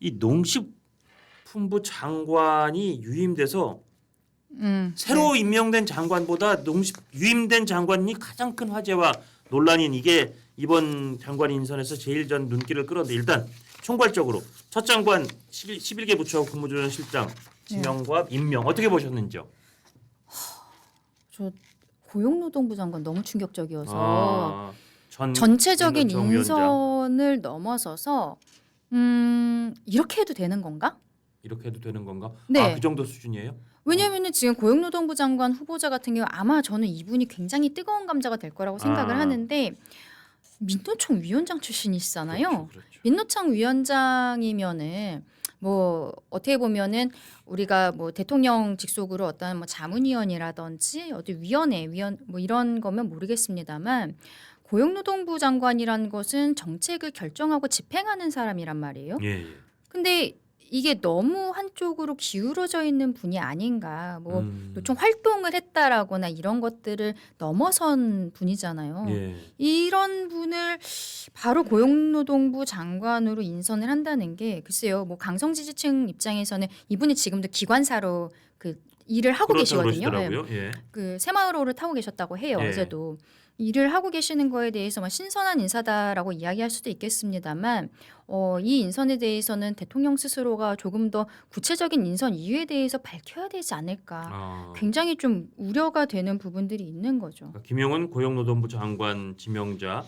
이 농식품부 장관이 유임돼서 새로 네. 임명된 장관보다 유임된 장관이 가장 큰 화제와 논란인 이게 이번 장관 인선에서 제일 전 눈길을 끌었는데 일단 총괄적으로 첫 장관 11개 부처 국무조정실장 지명과 임명 어떻게 보셨는지요? 저 고용노동부 장관 너무 충격적이어서 아, 전체적인 민노총 위원장. 인선을 넘어서서 이렇게 해도 되는 건가? 이렇게 해도 되는 건가? 네. 아, 그 정도 수준이에요? 왜냐하면 지금 고용노동부 장관 후보자 같은 경우 아마 저는 이분이 굉장히 뜨거운 감자가 될 거라고 생각을 아. 하는데 민노총 위원장 출신이시잖아요. 그렇죠. 민노총 위원장이면은 뭐 어떻게 보면은 우리가 뭐 대통령 직속으로 어떤 뭐 자문위원이라든지 어디 위원 뭐 이런 거면 모르겠습니다만 고용노동부 장관이라는 것은 정책을 결정하고 집행하는 사람이란 말이에요. 예, 예. 근데 이게 너무 한쪽으로 기울어져 있는 분이 아닌가. 뭐 노총 음. 활동을 했다라거나 이런 것들을 넘어선 분이잖아요. 예. 이런 분을 바로 고용노동부 장관으로 인선을 한다는 게 글쎄요. 뭐 강성 지지층 입장에서는 이분이 지금도 기관사로 그 일을 하고 그렇다고 계시거든요. 그러시더라고요. 예. 그 새마을호를 타고 계셨다고 해요. 예. 어제도 일을 하고 계시는 거에 대해서 뭐 신선한 인사다라고 이야기할 수도 있겠습니다만 이 인선에 대해서는 대통령 스스로가 조금 더 구체적인 인선 이유에 대해서 밝혀야 되지 않을까. 아. 굉장히 좀 우려가 되는 부분들이 있는 거죠. 그러니까 김용은 고용노동부 장관 지명자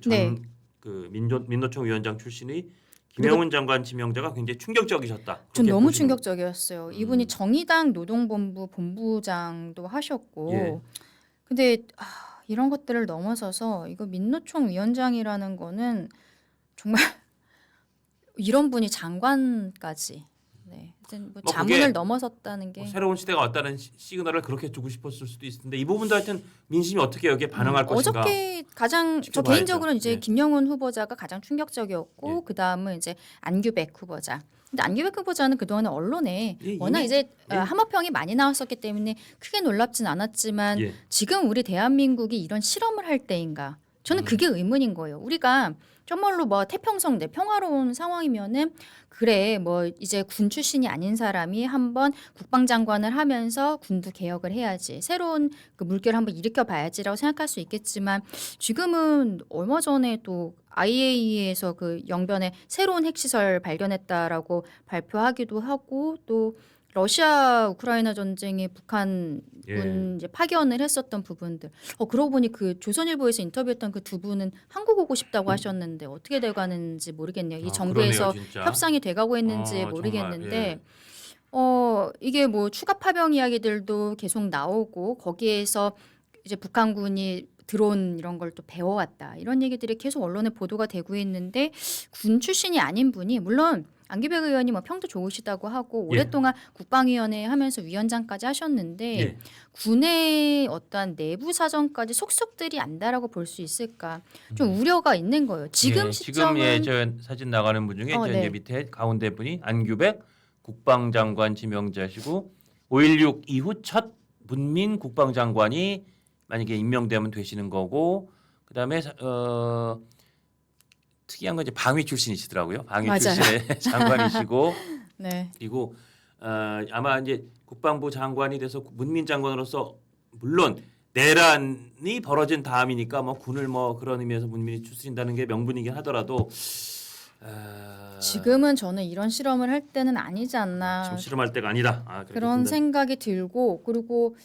네. 그 민노총 위원장 출신의 김영훈 장관 지명자가 굉장히 충격적이셨다. 전 그렇게 너무 보시는 거예요. 충격적이었어요. 이분이 정의당 노동본부 본부장도 하셨고 예. 근데 이런 것들을 넘어서서 이거 민노총 위원장이라는 거는 정말 이런 분이 장관까지 네. 하여튼 뭐 뭐 자문을 그게 넘어섰다는 게 뭐 새로운 시대가 왔다는 시그널을 그렇게 주고 싶었을 수도 있는데 이 부분도 하여튼 민심이 어떻게 여기에 반응할 것인가. 어저께 가장 저 지켜봐야죠. 개인적으로는 이제 예. 김영훈 후보자가 가장 충격적이었고 예. 그다음은 이제 안규백 후보자. 근데 안규백 후보자는 그동안 언론에 예, 워낙 이미- 이제 예. 함어평이 많이 나왔었기 때문에 크게 놀랍진 않았지만 예. 지금 우리 대한민국이 이런 실험을 할 때인가? 저는 그게 의문인 거예요. 우리가 정말로 뭐 태평성대 평화로운 상황이면은 그래 뭐 이제 군 출신이 아닌 사람이 한번 국방장관을 하면서 군도 개혁을 해야지 새로운 그 물결을 한번 일으켜 봐야지라고 생각할 수 있겠지만 지금은 얼마 전에 또 IAEA에서 그 영변에 새로운 핵시설 발견했다라고 발표하기도 하고 또 러시아 우크라이나 전쟁에 북한군 예. 이제 파견을 했었던 부분들. 그러고 보니 그 조선일보에서 인터뷰했던 그 두 분은 한국 오고 싶다고 하셨는데 어떻게 돼가는지 모르겠네요. 이 아, 정부에서 그러네요, 진짜. 협상이 돼가고 있는지 정말, 모르겠는데 예. 이게 뭐 추가 파병 이야기들도 계속 나오고 거기에서 이제 북한군이 드론 이런 걸 또 배워왔다 이런 얘기들이 계속 언론에 보도가 되고 있는데 군 출신이 아닌 분이 물론 안기백 의원이 뭐 평도 좋으시다고 하고 예. 오랫동안 국방위원회 하면서 위원장까지 하셨는데 예. 군의 어떤 내부 사정까지 속속들이 안다라고 볼 수 있을까 좀 우려가 있는 거예요. 지금 예, 시점은 지금 저 사진 나가는 분 중에 저 네. 이제 밑에 가운데 분이 안규백 국방장관 지명자시고 5.16 이후 첫 문민 국방장관이 만약에 임명되면 되시는 거고 그다음에 특이한 건 이제 방위 출신이시더라고요. 방위 맞아요. 출신의 장관이시고 네. 그리고 아마 이제 국방부 장관이 돼서 문민 장관으로서 물론 내란이 벌어진 다음이니까 뭐 군을 뭐 그런 의미에서 문민이 추스린다는 게 명분이긴 하더라도 지금은 저는 이런 실험을 할 때는 아니지 않나 지금 실험할 때가 아니다. 그렇게 그런 판단- 생각이 들고 그리고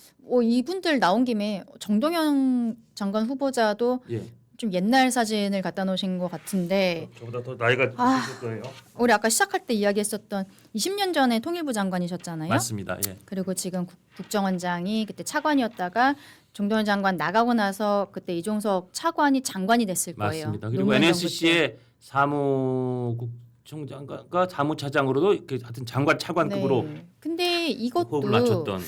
이분들 나온 김에 정동영 장관 후보자도 예. 좀 옛날 사진을 갖다 놓으신 것 같은데 저보다 더 나이가 있을 거예요. 우리 아까 시작할 때 이야기했었던 20년 전에 통일부 장관이셨잖아요. 맞습니다. 예. 그리고 지금 국정원장이 그때 차관이었다가 정동영 장관 나가고 나서 그때 이종석 차관이 장관이 됐을 거예요. 맞습니다. 그리고 노무현 정부 때. NSC의 사무국장과 사무차장으로도 하여튼 장관 차관급으로 네. 근데 호흡을 이것도 맞췄던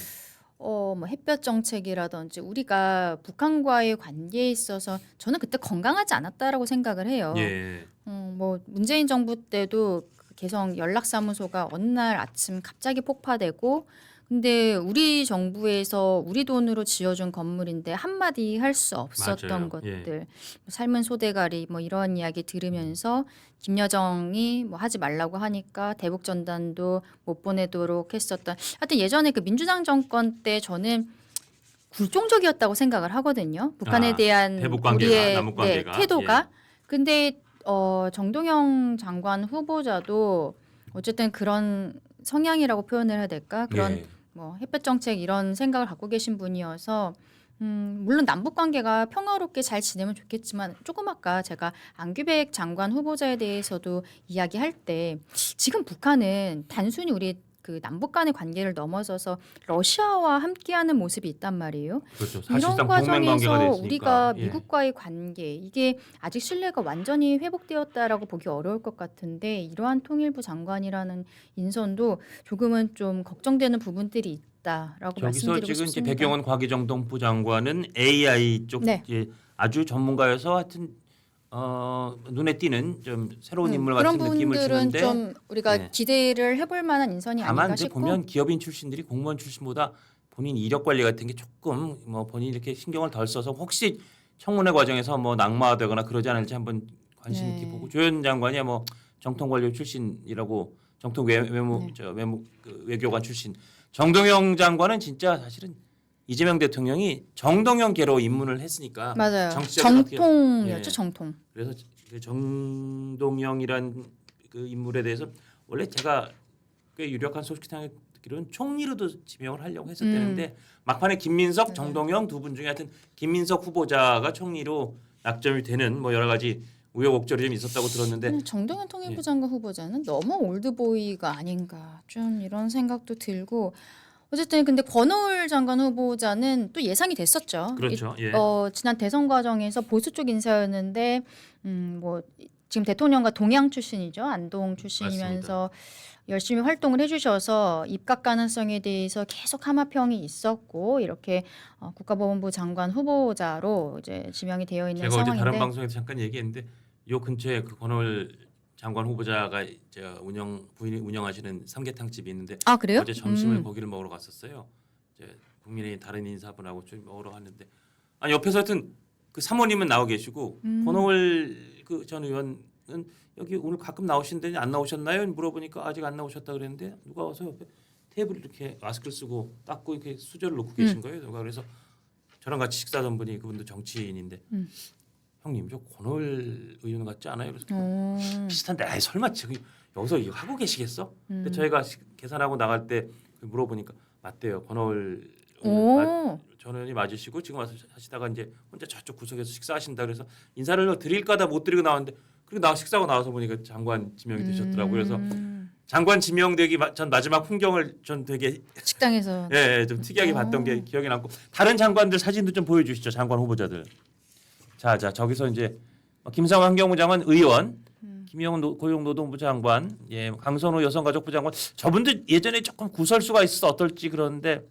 뭐 햇볕 정책이라든지 우리가 북한과의 관계에 있어서 저는 그때 건강하지 않았다라고 생각을 해요. 예. 뭐 문재인 정부 때도 그 개성 연락사무소가 어느 날 아침 갑자기 폭파되고 근데 우리 정부에서 우리 돈으로 지어준 건물인데 한마디 할 수 없었던 맞아요. 것들, 삶은 소대가리 뭐 이런 이야기 들으면서 김여정이 뭐 하지 말라고 하니까 대북 전단도 못 보내도록 했었던. 하여튼 예전에 그 민주당 정권 때 저는 굴종적이었다고 생각을 하거든요. 북한에 대한 대북 관계가, 우리의 남북 관계가. 태도가. 근데 정동영 장관 후보자도 어쨌든 그런 성향이라고 표현을 해야 될까? 그런 예. 뭐 햇볕 정책 이런 생각을 갖고 계신 분이어서 물론 남북 관계가 평화롭게 잘 지내면 좋겠지만 조금 아까 제가 안규백 장관 후보자에 대해서도 이야기할 때 지금 북한은 단순히 우리 그 남북 간의 관계를 넘어서서 러시아와 함께하는 모습이 있단 말이에요. 그렇죠. 이런 사실상 동맹 관계가 과정에서 됐으니까. 우리가 예. 미국과의 관계 이게 아직 신뢰가 완전히 회복되었다라고 보기 어려울 것 같은데 이러한 통일부 장관이라는 인선도 조금은 좀 걱정되는 부분들이 있다라고 저기서 말씀드리고 지금 이제 싶습니다. 백경원 과기정통부 장관은 AI 쪽 네. 이제 아주 전문가여서 하여튼 눈에 띄는 좀 새로운 인물 그런 같은 느낌을 분들은 주는데 좀 우리가 네. 기대를 해볼 만한 인선이 다만 아닌가 이제 싶고 보면 기업인 출신들이 공무원 출신보다 본인 이력 관리 같은 게 조금 뭐 본인이 이렇게 신경을 덜 써서 혹시 청문회 과정에서 뭐 낙마되거나 그러지 않을지 한번 관심 있게 네. 보고 조현 장관이야 뭐 정통관료 출신이라고 정통 외무 네. 그 외교관 출신 정동영 장관은 진짜 사실은 이재명 대통령이 정동영계로 입문을 했으니까 맞아요. 정치적으로 어떻게- 정통이었죠. 예. 정통. 그래서 그 정동영이란 그 인물에 대해서 원래 제가 꽤 유력한 소식통에 듣기로는 총리로도 지명을 하려고 했었다는데 막판에 김민석, 맞아요. 정동영 두 분 중에 하여튼 김민석 후보자가 총리로 낙점이 되는 뭐 여러 가지 우여곡절이 좀 있었다고 들었는데 정동현 통일부 예. 장관 후보자는 너무 올드보이가 아닌가 좀 이런 생각도 들고 어쨌든 근데 권오을 장관 후보자는 또 예상이 됐었죠. 그렇죠. 예. 지난 대선 과정에서 보수 쪽 인사였는데 뭐 지금 대통령과 동양 출신이죠. 안동 출신이면서 열심히 활동을 해주셔서 입각 가능성에 대해서 계속 하마평이 있었고 이렇게 국가보훈부 장관 후보자로 이제 지명이 되어 있는 제가 어제 상황인데 다른 방송에서 잠깐 얘기했는데 요 근처에 그 권오을 장관 후보자가 이제 부인이 운영하시는 삼계탕 집이 있는데 아 그래요? 어제 점심을 거기를 먹으러 갔었어요. 이제 국민의 다른 인사분하고 좀 먹으러 갔는데 아니 옆에서 하여튼 그 사모님은 나와 계시고 권오을 그 전 의원은 여기 오늘 가끔 나오시는데 안 나오셨나요? 물어보니까 아직 안 나오셨다 그랬는데 누가 와서 옆에 테이블 이렇게 마스크를 쓰고 닦고 이렇게 수저를 놓고 계신 거예요. 누가 그래서 저랑 같이 식사하던 분이 그분도 정치인인데 형님 저 권오을 의원 같지 않아요? 그래서 비슷한데 아이 설마 지금 여기서 이거 하고 계시겠어? 근데 저희가 계산하고 나갈 때 물어보니까 맞대요. 권오을 오. 전 의원이 맞으시고 지금 와서 하시다가 이제 혼자 저쪽 구석에서 식사하신다 그래서 인사를 드릴까다 못 드리고 나왔는데 그리고 나 식사하고 나와서 보니까 장관 지명이 되셨더라고요. 그래서 장관 지명되기 전 마지막 풍경을 전 되게 식당에서 좀 특이하게 봤던 게 기억이 남고 다른 장관들 사진도 좀 보여주시죠. 장관 후보자들. 자 저기서 이제 김상환 환경부 장관 의원, 김영훈 고용노동부 장관, 강선호 여성가족부 장관 저분들 예전에 조금 구설수가 있어서 어떨지 그러는데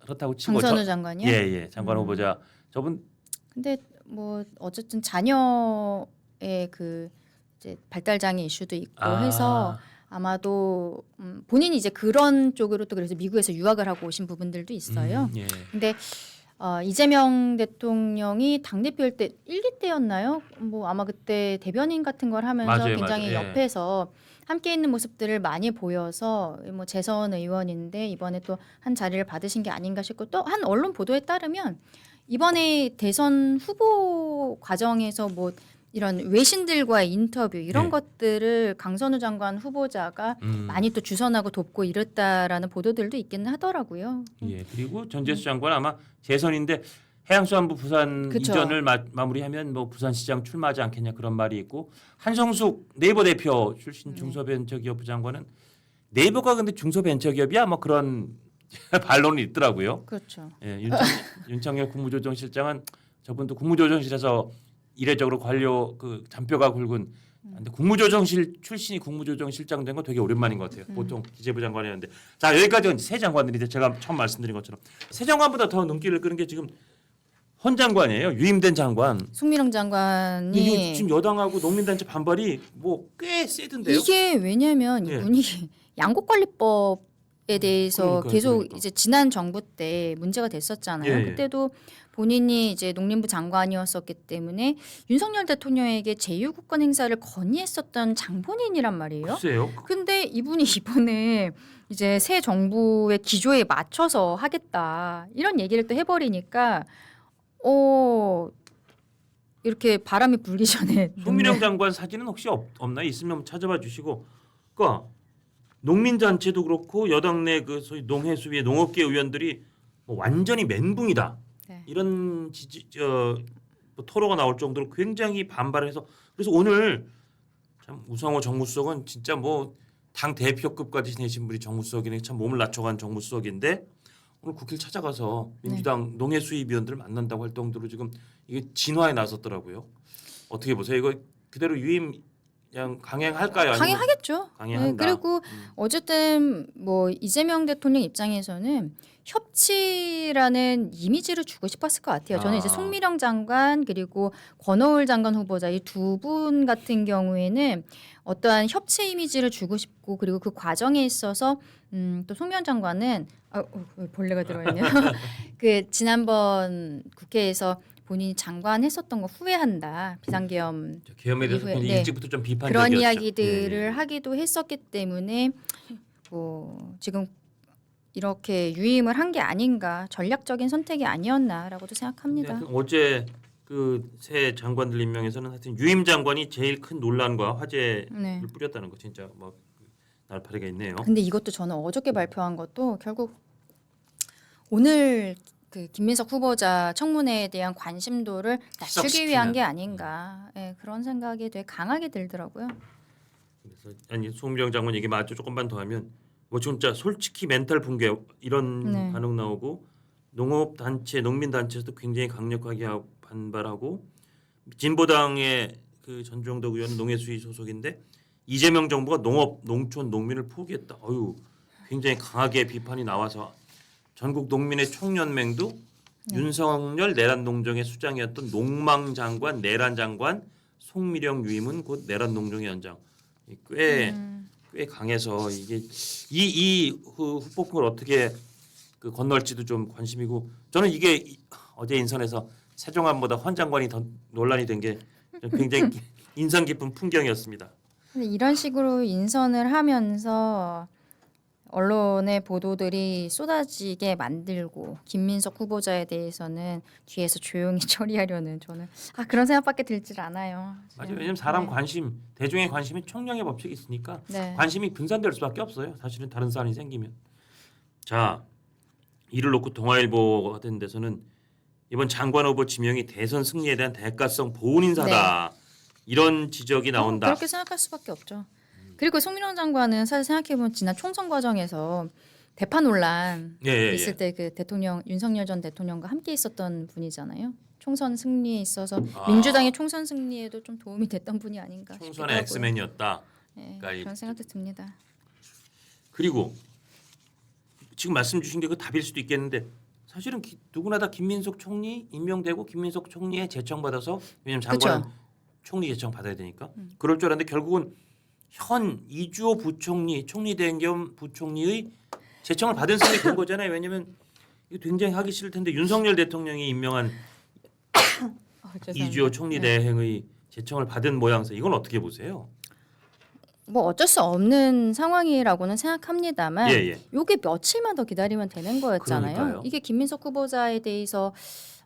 그렇다고 치고 강선우 장관이요? 예 장관 후보자 저분 근데 뭐 어쨌든 자녀의 그 이제 발달장애 이슈도 있고 해서 아마도 본인이 이제 그런 쪽으로 또 그래서 미국에서 유학을 하고 오신 부분들도 있어요. 예. 근데 이재명 대통령이 당대표일 때 1, 2때였나요? 뭐 아마 그때 대변인 같은 걸 하면서 맞아요, 굉장히 맞아요. 예. 옆에서 함께 있는 모습들을 많이 보여서 뭐 재선 의원인데 이번에 또 한 자리를 받으신 게 아닌가 싶고 또 한 언론 보도에 따르면 이번에 대선 후보 과정에서 뭐 이런 외신들과의 인터뷰 이런 예. 것들을 강선우 장관 후보자가 많이 또 주선하고 돕고 이랬다라는 보도들도 있기는 하더라고요. 예. 그리고 전재수 장관 아마 재선인데 해양수산부 부산 그쵸. 이전을 마무리하면 뭐 부산시장 출마하지 않겠냐 그런 말이 있고 한성숙 네이버 대표 출신 중소벤처기업부 장관은 네이버가 근데 중소벤처기업이야 뭐 그런 반론이 있더라고요. 그렇죠. 예, 윤창열 국무조정실장은 저분도 국무조정실에서 이례적으로 관료 그 잔뼈가 굵은 근데 국무조정실 출신이 국무조정실장 된 거 되게 오랜만인 것 같아요. 보통 기재부 장관이었는데 자 여기까지는 새 장관들이 제가 처음 말씀드린 것처럼 새 장관보다 더 눈길을 끄는 게 지금 헌 장관이에요. 유임된 장관. 송미령 장관이 이게 지금 여당하고 농민단체 반발이 뭐 꽤 세던데요. 이게 왜냐면 예. 이분이 양곡관리법 대해서 그러니까요, 계속 그러니까. 이제 지난 정부 때 문제가 됐었잖아요. 예, 예. 그때도 본인이 이제 농림부 장관이었었기 때문에 윤석열 대통령에게 제2국권 행사를 건의했었던 장본인이란 말이에요. 글쎄요. 근데 이분이 이번에 이제 새 정부의 기조에 맞춰서 하겠다 이런 얘기를 또 해버리니까 이렇게 바람이 불기 전에 송민영 장관 사진은 혹시 없나요? 있으면 한번 찾아봐 주시고. 그러니까 농민단체도 그렇고 여당 내 그 소위 농해수위의 농업계 의원들이 뭐 완전히 멘붕이다. 네. 이런 뭐 토로가 나올 정도로 굉장히 반발을 해서 그래서 오늘 참 우상호 정무수석은 진짜 뭐 당 대표급까지 지내신 분이 정무수석이네 참 몸을 낮춰간 정무수석인데 오늘 국회를 찾아가서 민주당 농해수위위원들을 만난다고 할 정도로 지금 이게 진화에 나섰더라고요. 어떻게 보세요? 이거 그대로 유임 그냥 강행할까요? 아니면 강행하겠죠. 강행한다. 그리고 어쨌든 뭐 이재명 대통령 입장에서는 협치라는 이미지를 주고 싶었을 것 같아요. 저는 이제 아. 송미령 장관 그리고 권오을 장관 후보자 이 두 분 같은 경우에는 어떠한 협치 이미지를 주고 싶고 그리고 그 과정에 있어서 또 송미령 장관은 왜 벌레가 들어있냐? 그 지난번 국회에서 본인이 장관 했었던 거 후회한다. 비상계엄 계엄에 대해서 이후에, 굉장히 네. 일찍부터 좀 비판적이었죠. 그런 이야기들을 예, 예. 하기도 했었기 때문에 뭐 지금 이렇게 유임을 한 게 아닌가 전략적인 선택이 아니었나라고도 생각합니다. 근데 어제 그 새 장관들 임명에서는 하여튼 유임 장관이 제일 큰 논란과 화제를 네. 뿌렸다는 거 진짜 뭐 날파리가 있네요. 근데 이것도 저는 어저께 발표한 것도 결국 오늘 그 김민석 후보자 청문회에 대한 관심도를 낮추기 희석시키는. 위한 게 아닌가 그런 생각이 되게 강하게 들더라고요. 그래서 아니 송미령 장관 얘기 맞죠? 조금만 더 하면 뭐 진짜 솔직히 멘탈 붕괴 이런 네. 반응 나오고 농업 단체, 농민 단체에서도 굉장히 강력하게 반발하고 진보당의 그 전종덕 의원은 농해수위 소속인데 이재명 정부가 농업, 농촌, 농민을 포기했다. 어유 굉장히 강하게 비판이 나와서 전국 농민의 총연맹도 윤석열 내란 농정의 수장이었던 농망 장관, 내란 장관, 송미령 유임은 곧 내란 농정의 연장. 꽤 강해서 이게 이 후폭풍을 어떻게 그 건널지도 좀 관심이고 저는 이게 어제 인선에서 세종안보다 헌 장관이 더 논란이 된 게 굉장히 인상 깊은 풍경이었습니다. 근데 이런 식으로 인선을 하면서 언론의 보도들이 쏟아지게 만들고 김민석 후보자에 대해서는 뒤에서 조용히 처리하려는 저는 그런 생각밖에 들질 않아요. 맞아요. 왜냐면 사람 네. 관심, 대중의 관심이 총량의 법칙이 있으니까 네. 관심이 분산될 수밖에 없어요. 사실은 다른 사안이 생기면. 자, 이를 놓고 동아일보 같은 데서는 이번 장관 후보 지명이 대선 승리에 대한 대가성 보훈 인사다. 이런 지적이 나온다. 그렇게 생각할 수밖에 없죠. 그리고 송민호 장관은 사실 생각해보면 지난 총선 과정에서 대파 논란 예. 있을 때 그 대통령 윤석열 전 대통령과 함께 있었던 분이잖아요. 총선 승리에 있어서 민주당의 총선 승리에도 좀 도움이 됐던 분이 아닌가 싶기도 총선의 하고요. 엑스맨이었다. 네, 그러니까 그런 생각도 듭니다. 그리고 지금 말씀 주신 게 그 답일 수도 있겠는데 사실은 누구나 다 김민석 총리 임명되고 김민석 총리에 제청받아서 왜냐면 장관은 그쵸. 총리 제청 받아야 되니까 그럴 줄 알았는데 결국은 현 이주호 부총리 총리 대행 겸 부총리의 제청을 받은 셈이 된 거잖아요. 왜냐면 이거 굉장히 하기 싫을 텐데 윤석열 대통령이 임명한 이주호 총리 대행의 제청을 받은 모양새 이건 어떻게 보세요? 뭐 어쩔 수 없는 상황이라고는 생각합니다만 예. 요게 며칠만 더 기다리면 되는 거였잖아요. 그러니까요. 이게 김민석 후보자에 대해서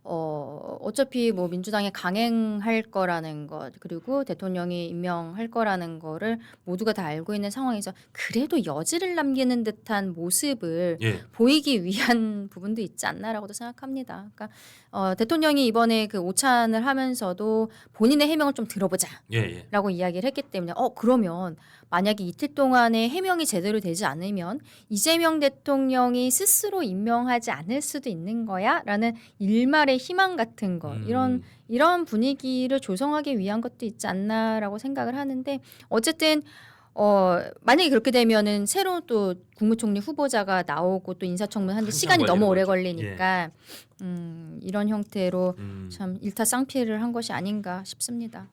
어차피 뭐 민주당이 강행할 거라는 것 그리고 대통령이 임명할 거라는 거를 모두가 다 알고 있는 상황에서 그래도 여지를 남기는 듯한 모습을 예. 보이기 위한 부분도 있지 않나라고도 생각합니다. 그러니까 대통령이 이번에 그 오찬을 하면서도 본인의 해명을 좀 들어보자. 예. 라고 이야기를 했기 때문에 그러면 만약에 이틀 동안에 해명이 제대로 되지 않으면 이재명 대통령이 스스로 임명하지 않을 수도 있는 거야? 라는 일말의 희망 같은 거 이런 분위기를 조성하기 위한 것도 있지 않나라고 생각을 하는데 어쨌든 만약에 그렇게 되면은 새로운 또 국무총리 후보자가 나오고 또 인사청문하는데 시간이 너무 오래 걸리니까 이런 형태로 참 일타쌍피를 한 것이 아닌가 싶습니다.